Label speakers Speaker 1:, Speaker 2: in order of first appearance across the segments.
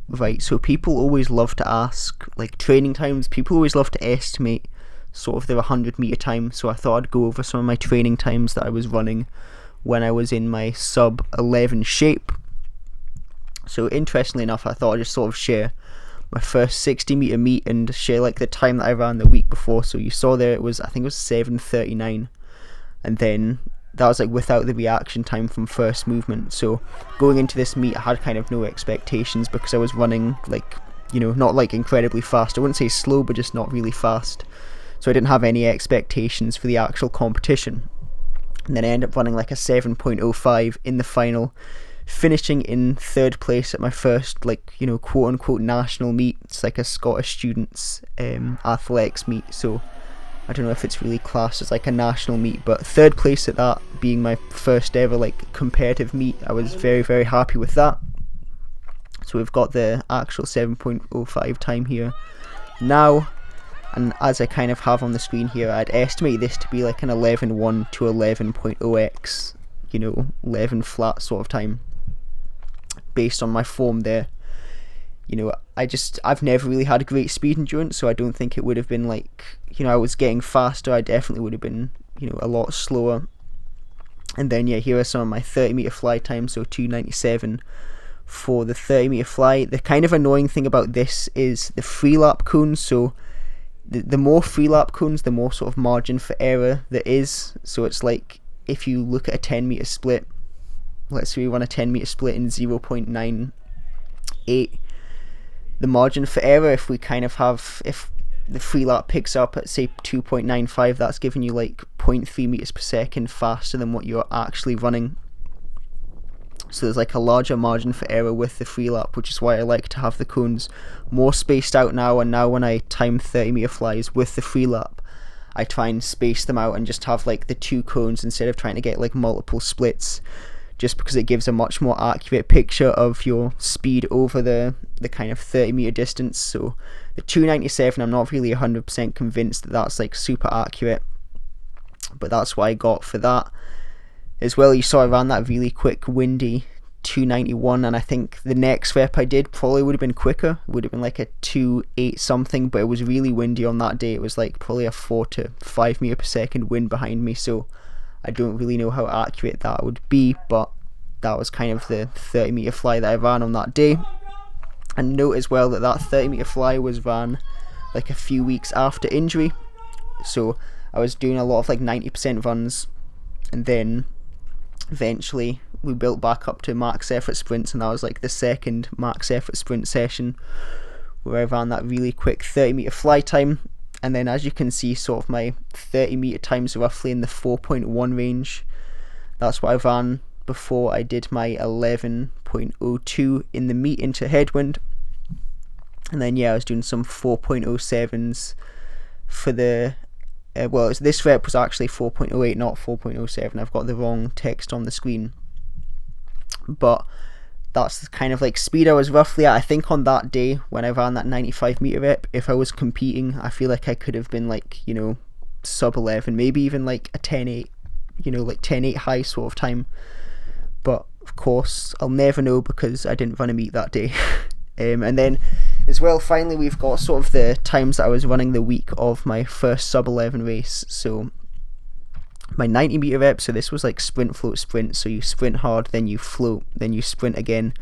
Speaker 1: right, so people always love to ask, like training times, people always love to estimate sort of their 100 meter time, so I thought I'd go over some of my training times that I was running when I was in my sub 11 shape. So interestingly enough, I thought I'd just sort of share my first 60 meter meet and share like the time that I ran the week before. So you saw there, I think it was 7:39, and then that was like without the reaction time from first movement. So going into this meet, I had kind of no expectations because I was running like, not like incredibly fast. I wouldn't say slow, but just not really fast. So I didn't have any expectations for the actual competition. And then I ended up running like a 7.05 in the final, finishing in third place at my first like, quote unquote national meet. It's like a Scottish students athletics meet. So I don't know if it's really classed as like a national meet, but third place at that, being my first ever like competitive meet, I was very, very happy with that. So we've got the actual 7.05 time here now, and as I kind of have on the screen here, I'd estimate this to be like an 11.1 to 11.0x, 11 flat sort of time based on my form there. I've never really had great speed endurance, so I don't think it would have been like, I was getting faster. I definitely would have been, a lot slower. And then, here are some of my 30 meter fly times, so 2:97 for the 30 meter fly. The kind of annoying thing about this is the free lap cones, so the more free lap cones, the more sort of margin for error there is. So it's like, if you look at a 10 meter split, let's say we run a 10 meter split in 0.98, the margin for error, if the free lap picks up at say 2.95, that's giving you like 0.3 meters per second faster than what you're actually running. So there's like a larger margin for error with the free lap, which is why I like to have the cones more spaced out now. And now when I time 30 meter flies with the free lap, I try and space them out and just have like the two cones instead of trying to get like multiple splits, just because it gives a much more accurate picture of your speed over the kind of 30 meter distance. So the 2:97, I'm not really 100% convinced that that's like super accurate, but that's what I got for that. As well, you saw I ran that really quick windy 2:91, and I think the next rep I did probably would have been quicker. It would have been like a 2:08 something, but it was really windy on that day. It was like probably a 4 to 5 meter per second wind behind me, so I don't really know how accurate that would be, but that was kind of the 30 meter fly that I ran on that day. And note as well that that 30 meter fly was ran like a few weeks after injury, so I was doing a lot of like 90% runs, and then eventually we built back up to max effort sprints, and that was like the second max effort sprint session where I ran that really quick 30 meter fly time. And then as you can see, sort of my 30 meter times are roughly in the 4.1 range. That's what I ran before I did my 11.02 in the meet into headwind. And then I was doing some 4.07s for the this rep was actually 4.08, not 4.07. I've got the wrong text on the screen, but that's the kind of like speed I was roughly at. I think on that day when I ran that 95 meter rep, if I was competing, I feel like I could have been like, sub 11, maybe even like a 10.8, like 10.8 high sort of time. But of course, I'll never know because I didn't run a meet that day. And then as well, finally, we've got sort of the times that I was running the week of my first sub 11 race. So my 90 meter rep, so this was like sprint, float, sprint. So you sprint hard, then you float, then you sprint again.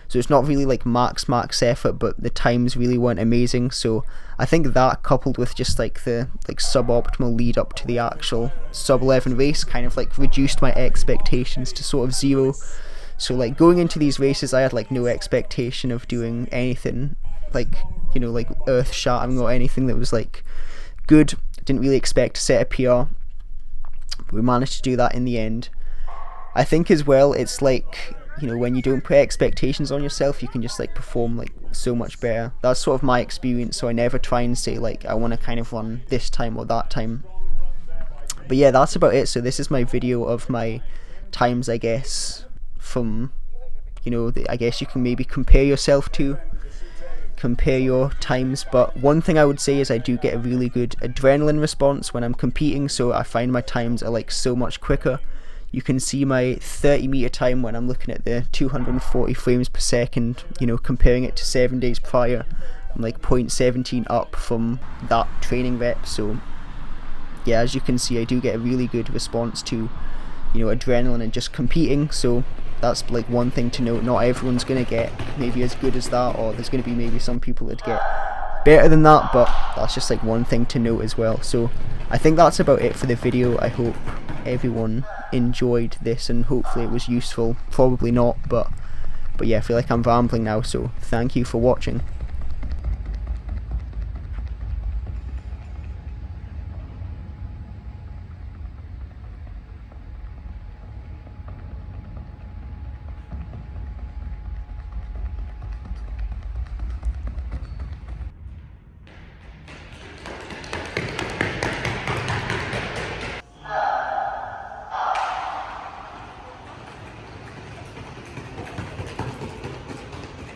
Speaker 1: So it's not really like max effort, but the times really weren't amazing. So I think that, coupled with just like the like suboptimal lead up to the actual sub 11 race, kind of like reduced my expectations to sort of zero. So like going into these races, I had like no expectation of doing anything like, like earth shattering or anything that was like good. Didn't really expect to set a PR. We managed to do that in the end. I think as well, it's like, when you don't put expectations on yourself, you can just like perform like so much better. That's sort of my experience, so I never try and say like I want to kind of run this time or that time. But yeah, that's about it. So this is my video of my times, I guess, from, I guess you can maybe compare your times. But one thing I would say is I do get a really good adrenaline response when I'm competing, so I find my times are like so much quicker. you can see my 30 meter time when I'm looking at the 240 frames per second, you know, comparing it to 7 days prior. I'm like 0.17 up from that training rep. So yeah, as you can see, I do get a really good response to, you know, adrenaline and just competing. So that's like one thing to note. Not everyone's gonna get maybe as good as that, or there's gonna be maybe some people that get better than that, but that's just like one thing to note as well. So I think that's about it for the video. I hope everyone enjoyed this and hopefully it was useful. Probably not, but yeah, I feel like I'm rambling now, so thank you for watching.